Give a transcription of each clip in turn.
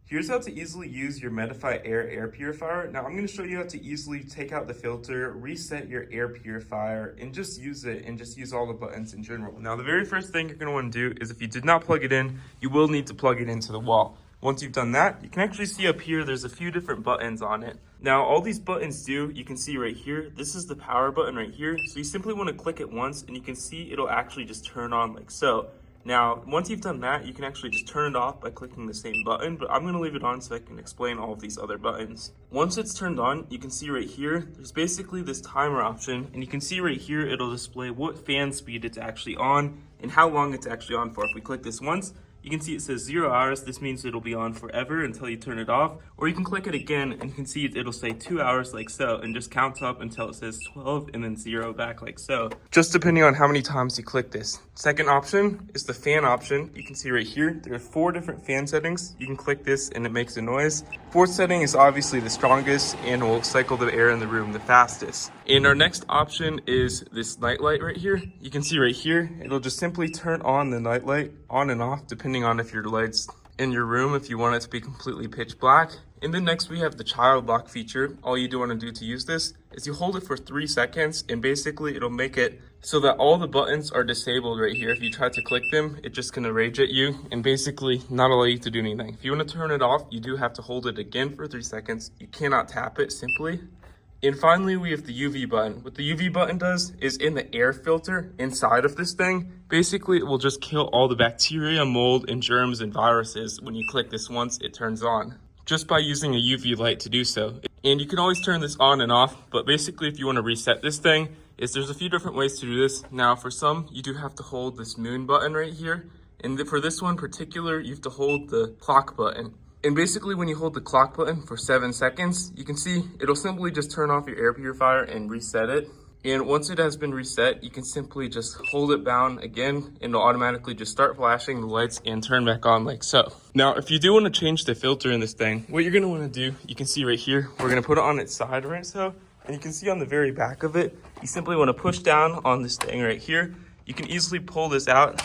Here's how to easily use your Medify air purifier. Now I'm going to show you how to easily take out the filter, reset your air purifier, and just use it and just use all the buttons in general. Now the very first thing you're going to want to do is if you did not plug it in, you will need to plug it into the wall. Once you've done that, you can actually see up here, there's a few different buttons on it. Now all these buttons do, you can see right here, this is the power button right here. So you simply want to click it once and you can see it'll actually just turn on like so. Now, once you've done that, you can actually just turn it off by clicking the same button, but I'm going to leave it on so I can explain all of these other buttons. Once it's turned on, you can see right here, there's basically this timer option, and you can see right here, it'll display what fan speed it's actually on and how long it's actually on for. If we click this once, you can see it says 0 hours. This means it'll be on forever until you turn it off. Or you can click it again and you can see it'll say 2 hours like so and just counts up until it says 12 and then 0 back like so. Just depending on how many times you click this. Second option is the fan option. You can see right here, there are 4 different fan settings. You can click this and it makes a noise. Fourth setting is obviously the strongest and will cycle the air in the room the fastest. And our next option is this night light right here. You can see right here, it'll just simply turn on the night light on and off depending on if your light's in your room, if you want it to be completely pitch black. And then next we have the child lock feature. All you do want to do to use this is you hold it for 3 seconds and basically it'll make it so that all the buttons are disabled right here. If you try to click them, it's just gonna rage at you and basically not allow you to do anything. If you want to turn it off, you do have to hold it again for 3 seconds. You cannot tap it simply. And finally, we have the UV button. What the UV button does is in the air filter inside of this thing, basically it will just kill all the bacteria, mold, and germs and viruses. When you click this once, it turns on just by using a UV light to do so. And you can always turn this on and off, but basically if you want to reset this thing, there's a few different ways to do this. Now for some, you do have to hold this moon button right here. And for this one in particular, you have to hold the clock button. And basically when you hold the clock button for 7 seconds, you can see it'll simply just turn off your air purifier and reset it. And once it has been reset, you can simply just hold it down again and it'll automatically just start flashing the lights and turn back on like so. Now, if you do want to change the filter in this thing, what you're going to want to do, you can see right here, we're going to put it on its side right so. And you can see on the very back of it, you simply want to push down on this thing right here. You can easily pull this out.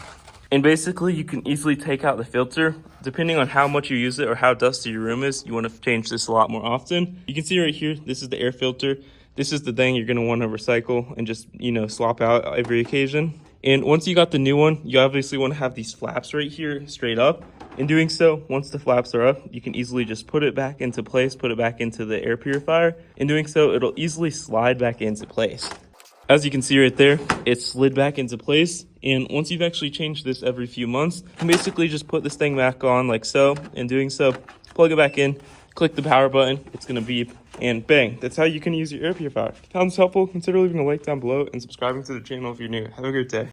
And basically, you can easily take out the filter. Depending on how much you use it or how dusty your room is, you want to change this a lot more often. You can see right here, this is the air filter. This is the thing you're going to want to recycle and just, swap out every occasion. And once you got the new one, you obviously want to have these flaps right here straight up. In doing so, once the flaps are up, you can easily just put it back into place, put it back into the air purifier. In doing so, it'll easily slide back into place. As you can see right there, it's slid back into place. And once you've actually changed this every few months, you can basically just put this thing back on like so. In doing so, plug it back in, click the power button, it's gonna beep, and bang. That's how you can use your air purifier. If you found this helpful, consider leaving a like down below and subscribing to the channel if you're new. Have a great day.